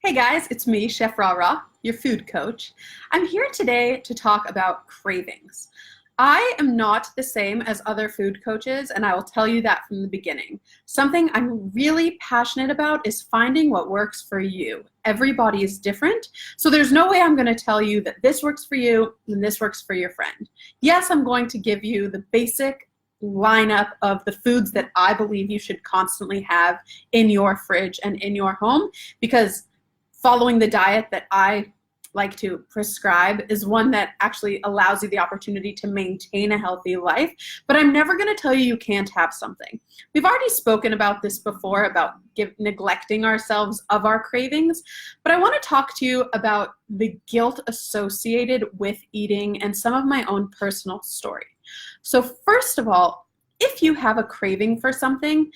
Hey guys, it's me, Chef Rara, your food coach. I'm here today to talk about cravings. I am not the same as other food coaches, and I will tell you that from the beginning. Something I'm really passionate about is finding what works for you. Everybody is different, so there's no way I'm going to tell you that this works for you and this works for your friend. Yes, I'm going to give you the basic lineup of the foods that I believe you should constantly have in your fridge and in your home, because following the diet that I like to prescribe is one that actually allows you the opportunity to maintain a healthy life. But I'm never going to tell you you can't have something. We've already spoken about this before, about neglecting ourselves of our cravings, but I want to talk to you about the guilt associated with eating and some of my own personal story. So first of all, if you have a craving for something,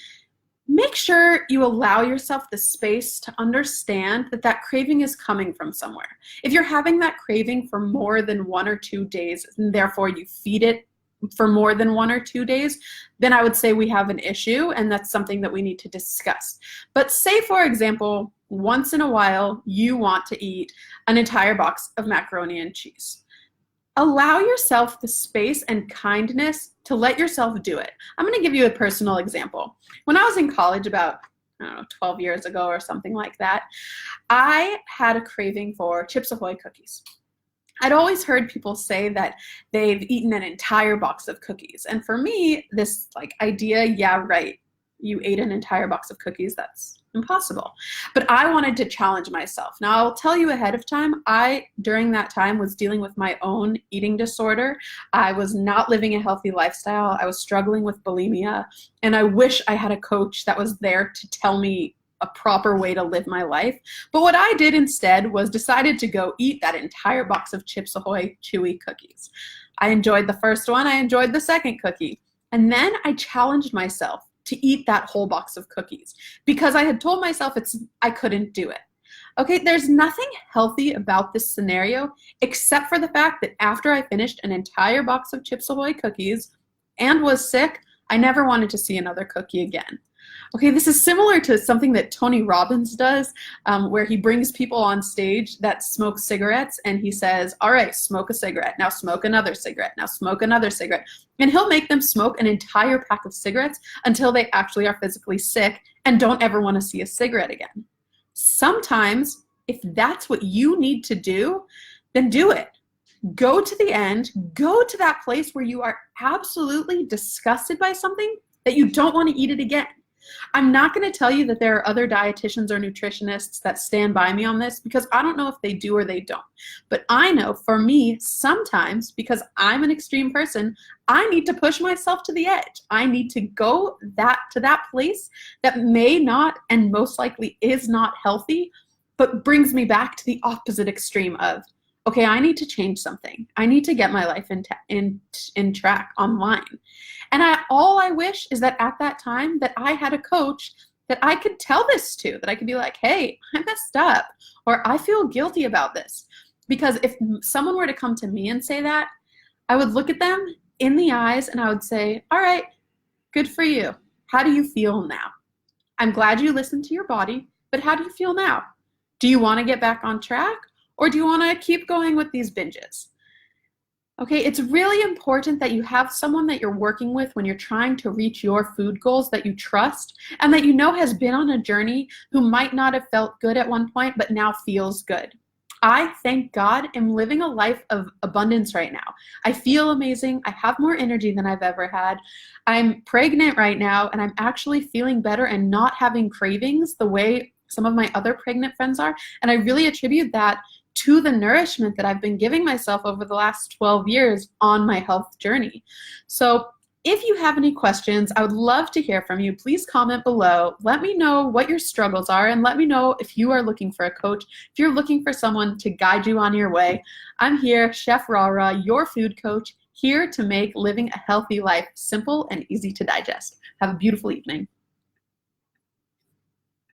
make sure you allow yourself the space to understand that that craving is coming from somewhere. If you're having that craving for more than 1 or 2 days, and therefore you feed it for more than 1 or 2 days, then I would say we have an issue, and that's something that we need to discuss. But say, for example, once in a while you want to eat an entire box of macaroni and cheese. Allow yourself the space and kindness to let yourself do it. I'm going to give you a personal example. When I was in college about, 12 years ago or something like that, I had a craving for Chips Ahoy cookies. I'd always heard people say that they've eaten an entire box of cookies. And for me, this idea, yeah, right, you ate an entire box of cookies, that's impossible. But I wanted to challenge myself. Now, I'll tell you ahead of time, during that time, was dealing with my own eating disorder. I was not living a healthy lifestyle. I was struggling with bulimia, and I wish I had a coach that was there to tell me a proper way to live my life. But what I did instead was decided to go eat that entire box of Chips Ahoy chewy cookies. I enjoyed the first one. I enjoyed the second cookie. And then I challenged myself to eat that whole box of cookies because I had told myself I couldn't do it. Okay, there's nothing healthy about this scenario except for the fact that after I finished an entire box of Chips Ahoy cookies and was sick, I never wanted to see another cookie again. Okay, this is similar to something that Tony Robbins does, where he brings people on stage that smoke cigarettes and he says, all right, smoke a cigarette, now smoke another cigarette, now smoke another cigarette. And he'll make them smoke an entire pack of cigarettes until they actually are physically sick and don't ever want to see a cigarette again. Sometimes, if that's what you need to do, then do it. Go to the end, go to that place where you are absolutely disgusted by something that you don't want to eat it again. I'm not going to tell you that there are other dietitians or nutritionists that stand by me on this because I don't know if they do or they don't. But I know for me, sometimes, because I'm an extreme person, I need to push myself to the edge. I need to go to that place that may not and most likely is not healthy, but brings me back to the opposite extreme of, okay, I need to change something. I need to get my life in track online. And all I wish is that at that time that I had a coach that I could tell this to, that I could be like, hey, I messed up, or I feel guilty about this. Because if someone were to come to me and say that, I would look at them in the eyes and I would say, all right, good for you. How do you feel now? I'm glad you listened to your body, but how do you feel now? Do you want to get back on track? Or do you want to keep going with these binges? Okay, it's really important that you have someone that you're working with when you're trying to reach your food goals that you trust and that you know has been on a journey, who might not have felt good at one point, but now feels good. I, thank God, am living a life of abundance right now. I feel amazing. I have more energy than I've ever had. I'm pregnant right now, and I'm actually feeling better and not having cravings the way some of my other pregnant friends are. And I really attribute that to the nourishment that I've been giving myself over the last 12 years on my health journey. So if you have any questions, I would love to hear from you. Please comment below. Let me know what your struggles are, and let me know if you are looking for a coach, if you're looking for someone to guide you on your way. I'm here, Chef Rara, your food coach, here to make living a healthy life simple and easy to digest. Have a beautiful evening.